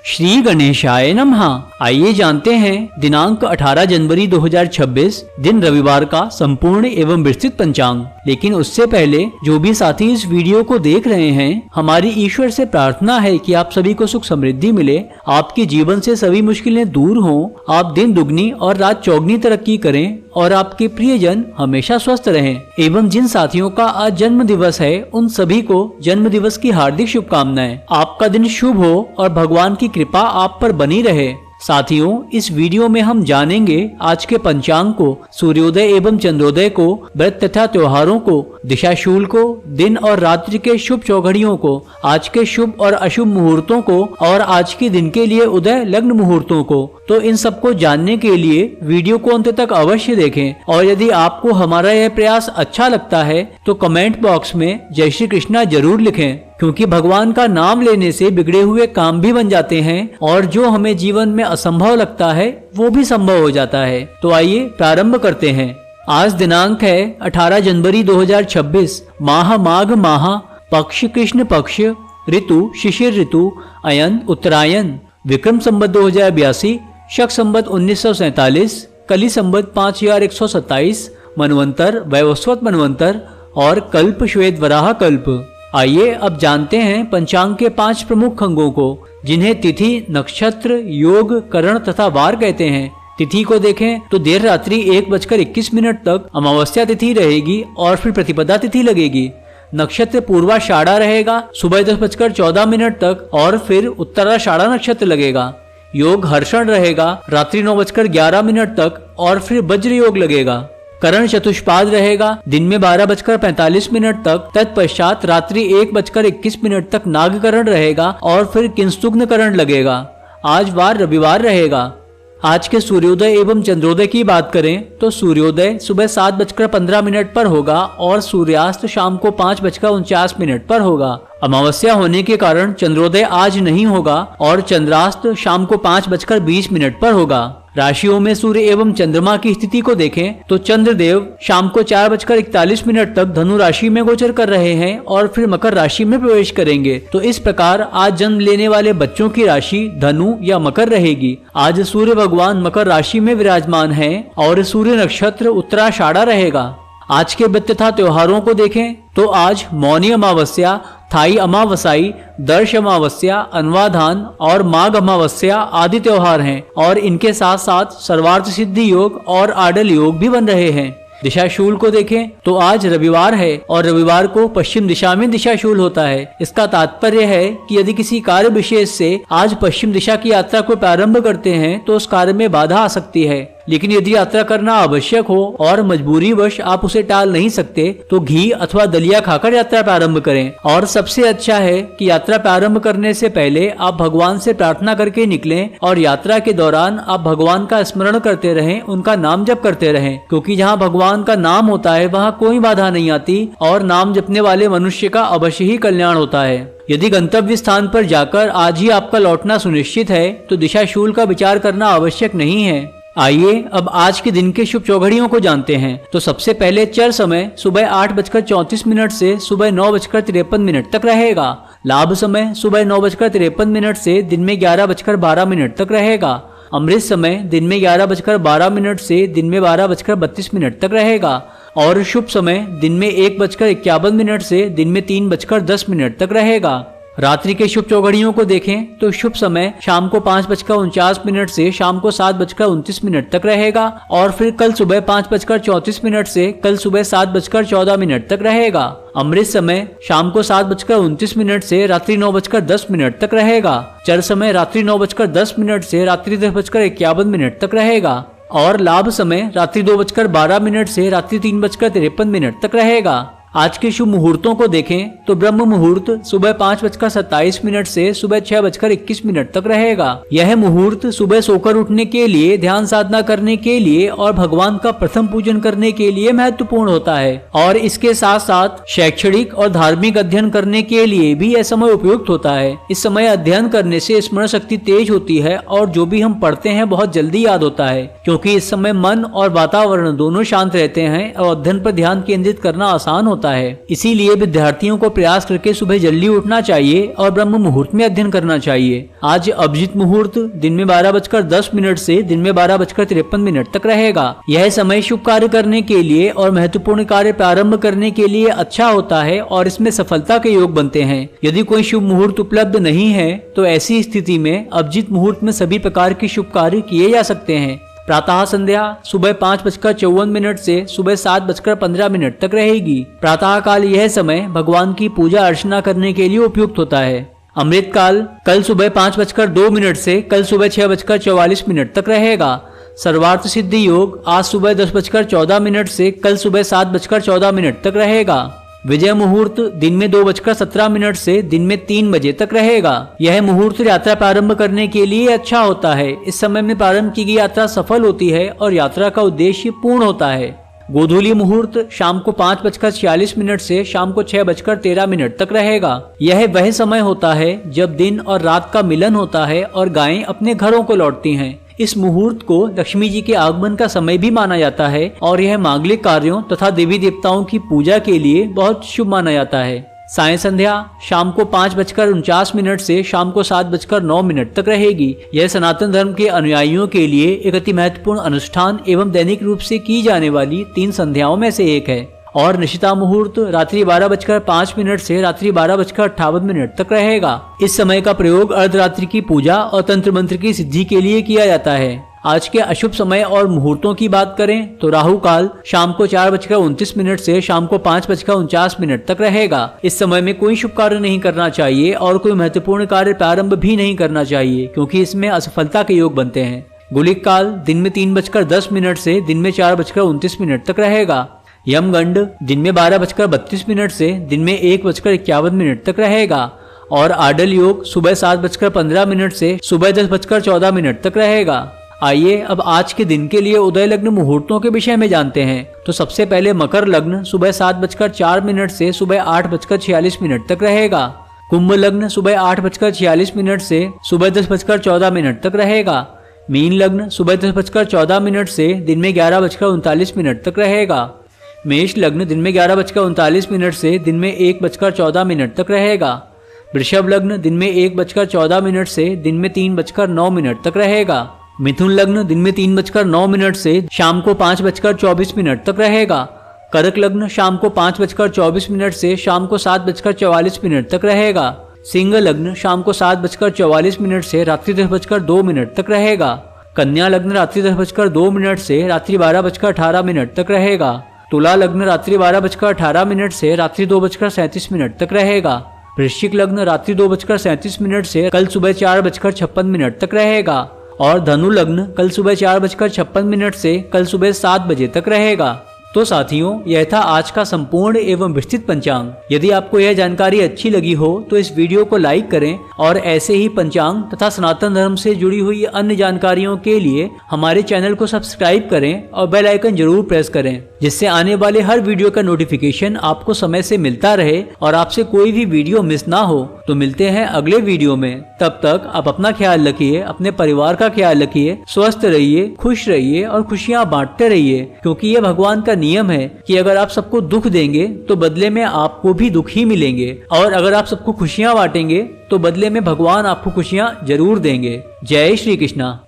श्री गणेशाय नमः। आइए जानते हैं दिनांक 18 जनवरी 2026 दिन रविवार का संपूर्ण एवं विस्तृत पंचांग। लेकिन उससे पहले जो भी साथी इस वीडियो को देख रहे हैं, हमारी ईश्वर से प्रार्थना है कि आप सभी को सुख समृद्धि मिले, आपके जीवन से सभी मुश्किलें दूर हों, आप दिन दुगनी और रात चौगनी तरक्की करें और आपके प्रियजन हमेशा स्वस्थ रहें। एवं जिन साथियों का आज जन्म दिवस है, उन सभी को जन्म दिवस की हार्दिक शुभकामनाएं। आपका दिन शुभ हो और भगवान की कृपा आप पर बनी रहे। साथियों, इस वीडियो में हम जानेंगे आज के पंचांग को, सूर्योदय एवं चंद्रोदय को, व्रत तथा त्योहारों को, दिशाशूल को, दिन और रात्रि के शुभ चौघड़ियों को, आज के शुभ और अशुभ मुहूर्तों को और आज के दिन के लिए उदय लग्न मुहूर्तों को। तो इन सबको जानने के लिए वीडियो को अंत तक अवश्य देखें। और यदि आपको हमारा यह प्रयास अच्छा लगता है तो कमेंट बॉक्स में जय श्री कृष्णा जरूर लिखें, क्योंकि भगवान का नाम लेने से बिगड़े हुए काम भी बन जाते हैं और जो हमें जीवन में असंभव लगता है वो भी संभव हो जाता है। तो आइए प्रारंभ करते हैं। आज दिनांक है 18 जनवरी 2026, माह माघ माह, पक्ष कृष्ण पक्ष, ऋतु शिशिर ऋतु, अयन उत्तरायण, विक्रम संवत 2082, शक संवत 1947, कली संवत 5127, मनवंतर वैवस्वत मनवंतर और कल्प श्वेत वराह कल्प। आइए अब जानते हैं पंचांग के 5 प्रमुख अंगों को, जिन्हें तिथि, नक्षत्र, योग, करण तथा वार कहते हैं। तिथि को देखें तो देर रात्रि 1:21 तक अमावस्या तिथि रहेगी और फिर प्रतिपदा तिथि लगेगी। नक्षत्र पूर्वाषाढ़ा रहेगा सुबह 10:14 तक और फिर उत्तराषाढ़ा नक्षत्र लगेगा। योग हर्षण रहेगा रात्रि 9:11 तक और फिर वज्र योग लगेगा। करण चतुष्पाद रहेगा दिन में 12:45 तक, तत्पश्चात रात्रि 1:21 तक नागकरण रहेगा और फिर किंसुग्न करण लगेगा। आज वार रविवार रहेगा। आज के सूर्योदय एवं चंद्रोदय की बात करें तो सूर्योदय सुबह 7:15 पर होगा और सूर्यास्त शाम को 5:49 पर होगा। अमावस्या होने के कारण चंद्रोदय आज नहीं होगा और चंद्रास्त शाम को 5:20 पर होगा। राशियों में सूर्य एवं चंद्रमा की स्थिति को देखें तो चंद्रदेव शाम को 4:41 तक धनु राशि में गोचर कर रहे हैं और फिर मकर राशि में प्रवेश करेंगे। तो इस प्रकार आज जन्म लेने वाले बच्चों की राशि धनु या मकर रहेगी। आज सूर्य भगवान मकर राशि में विराजमान हैं और सूर्य नक्षत्र उत्तराषाढ़ा रहेगा। आज के व्रत तथा त्योहारों को देखें तो आज मौनी अमावस्या, थाई अमावसाई, दर्श अमावस्या, अनवाधान और माघ अमावस्या आदि त्योहार हैं और इनके साथ साथ सर्वार्थ सिद्धि योग और आडल योग भी बन रहे हैं। दिशाशूल को देखें तो आज रविवार है और रविवार को पश्चिम दिशा में दिशाशूल होता है। इसका तात्पर्य है कि यदि किसी कार्य विशेष से आज पश्चिम दिशा की यात्रा को प्रारंभ करते हैं तो उस कार्य में बाधा आ सकती है। लेकिन यदि यात्रा करना आवश्यक हो और मजबूरी वश आप उसे टाल नहीं सकते तो घी अथवा दलिया खाकर यात्रा प्रारंभ करें। और सबसे अच्छा है कि यात्रा प्रारंभ करने से पहले आप भगवान से प्रार्थना करके निकलें और यात्रा के दौरान आप भगवान का स्मरण करते रहें, उनका नाम जप करते रहें, क्योंकि जहाँ भगवान का नाम होता है वहाँ कोई बाधा नहीं आती और नाम जपने वाले मनुष्य का अवश्य ही कल्याण होता है। यदि गंतव्य स्थान पर जाकर आज ही आपका लौटना सुनिश्चित है तो दिशाशूल का विचार करना आवश्यक नहीं है। आइए अब आज के दिन के शुभ चौघड़ियों को जानते हैं। तो सबसे पहले चर समय सुबह 8:34 से सुबह 9:53 तक रहेगा। लाभ समय सुबह 9:53 से दिन में 11:12 तक रहेगा। अमृत समय दिन में 11:12 से दिन में 12:32 तक रहेगा और शुभ समय दिन में 1:51 से दिन में 3:10 तक रहेगा। रात्रि के शुभ चौघड़ियों को देखें तो शुभ समय शाम को 5:49 से शाम को 7:29 तक रहेगा और फिर कल सुबह 5:34 से कल सुबह 7:14 तक रहेगा। अमृत समय शाम को 7:29 से रात्रि 9:10 तक रहेगा। चर समय रात्रि 9:10 से रात्रि 10:51 तक रहेगा और लाभ समय रात्रि 2:12 से रात्रि 3:53 तक रहेगा। आज के शुभ मुहूर्तों को देखें तो ब्रह्म मुहूर्त सुबह 5:27 से सुबह 6:21 तक रहेगा। यह मुहूर्त सुबह सोकर उठने के लिए, ध्यान साधना करने के लिए और भगवान का प्रथम पूजन करने के लिए महत्वपूर्ण होता है और इसके साथ साथ शैक्षणिक और धार्मिक अध्ययन करने के लिए भी यह समय उपयुक्त होता है। इस समय अध्ययन करने से स्मरण शक्ति तेज होती है और जो भी हम पढ़ते हैं बहुत जल्दी याद होता है, क्योंकि इस समय मन और वातावरण दोनों शांत रहते हैं और अध्ययन पर ध्यान केंद्रित करना आसान होता है। होता है। इसीलिए विद्यार्थियों को प्रयास करके सुबह जल्दी उठना चाहिए और ब्रह्म मुहूर्त में अध्ययन करना चाहिए। आज अभिजीत मुहूर्त दिन में 12:10 से दिन में 12:53 तक रहेगा। यह समय शुभ कार्य करने के लिए और महत्वपूर्ण कार्य प्रारंभ करने के लिए अच्छा होता है और इसमें सफलता के योग बनते हैं। यदि कोई शुभ मुहूर्त उपलब्ध नहीं है तो ऐसी स्थिति में अभिजीत मुहूर्त में सभी प्रकार के शुभ कार्य किए जा सकते हैं। प्रातः संध्या सुबह 5:54 से सुबह 7:15 तक रहेगी। प्रातः काल यह समय भगवान की पूजा अर्चना करने के लिए उपयुक्त होता है। अमृत काल कल सुबह 5:02 से कल सुबह 6:44 तक रहेगा। सर्वार्थ सिद्धि योग आज सुबह 10:14 से कल सुबह 7:14 तक रहेगा। विजय मुहूर्त दिन में 2:17 से दिन में 3 बजे तक रहेगा। यह मुहूर्त यात्रा प्रारंभ करने के लिए अच्छा होता है। इस समय में प्रारंभ की गई यात्रा सफल होती है और यात्रा का उद्देश्य पूर्ण होता है। गोधूली मुहूर्त शाम को 5:46 से शाम को 6:13 तक रहेगा। यह वह समय होता है जब दिन और रात का मिलन होता है और गायें अपने घरों को लौटती हैं। इस मुहूर्त को लक्ष्मी जी के आगमन का समय भी माना जाता है और यह मांगलिक कार्यों तथा देवी देवताओं की पूजा के लिए बहुत शुभ माना जाता है। साय संध्या शाम को 5:49 से शाम को 7:09 तक रहेगी। यह सनातन धर्म के अनुयायियों के लिए एक अति महत्वपूर्ण अनुष्ठान एवं दैनिक रूप से की जाने वाली 3 संध्याओं में से एक है। और निशिता मुहूर्त रात्रि 12:05 से रात्रि 12:58 तक रहेगा। इस समय का प्रयोग अर्धरात्रि की पूजा और तंत्र मंत्र की सिद्धि के लिए किया जाता है। आज के अशुभ समय और मुहूर्तों की बात करें तो राहु काल शाम को 4:29 से शाम को 5:49 तक रहेगा। इस समय में कोई शुभ कार्य नहीं करना चाहिए और कोई महत्वपूर्ण कार्य प्रारंभ भी नहीं करना चाहिए, क्योंकि इसमें असफलता के योग बनते हैं। गुलिक काल दिन में 3:10 से दिन में 4:29 तक रहेगा। यमगंड दिन में 12:32 से दिन में 1:51 तक रहेगा। और आडल योग सुबह 7:15 से सुबह 10:14 तक रहेगा। आइए अब आज के दिन के लिए उदय लग्न मुहूर्तों के विषय में जानते हैं। तो सबसे पहले मकर लग्न सुबह 7:04 से सुबह 8:46 तक रहेगा। कुंभ लग्न सुबह 8:46 से सुबह 10:14 तक रहेगा। मीन लग्न सुबह 10:14 से दिन में 11:39 तक रहेगा। मेष लग्न दिन में 11:39 से दिन में 1:14 तक रहेगा। वृषभ लग्न दिन में 1:14 से दिन में 3:09 तक रहेगा। मिथुन लग्न दिन में 3:09 से शाम को 5:24 तक रहेगा। कर्क लग्न शाम को 5:24 से शाम को 7:44 तक रहेगा। सिंह लग्न शाम को 7:44 से रात्रि 10:02 तक रहेगा। कन्या लग्न रात्रि 10:02 से रात्रि 12:18 तक रहेगा। तुला लग्न रात्रि 12:18 से रात्रि 2:37 तक रहेगा। वृश्चिक लग्न रात्रि 2:37 से कल सुबह 4:56 तक रहेगा। और धनु लग्न कल सुबह 4:56 से कल सुबह 7 बजे तक रहेगा। तो साथियों, यह था आज का संपूर्ण एवं विस्तृत पंचांग। यदि आपको यह जानकारी अच्छी लगी हो तो इस वीडियो को लाइक करें और ऐसे ही पंचांग तथा सनातन धर्म से जुड़ी हुई अन्य जानकारियों के लिए हमारे चैनल को सब्सक्राइब करें और बेल आइकन जरूर प्रेस करें, जिससे आने वाले हर वीडियो का नोटिफिकेशन आपको समय से मिलता रहे और आपसे कोई भी वीडियो मिस ना हो। तो मिलते हैं अगले वीडियो में। तब तक आप अपना ख्याल रखिए, अपने परिवार का ख्याल रखिए, स्वस्थ रहिए, खुश रहिए और खुशियाँ बांटते रहिए, क्योंकि यह भगवान का नियम है कि अगर आप सबको दुख देंगे तो बदले में आपको भी दुख ही मिलेंगे, और अगर आप सबको खुशियाँ बांटेंगे तो बदले में भगवान आपको खुशियाँ जरूर देंगे। जय श्री कृष्णा।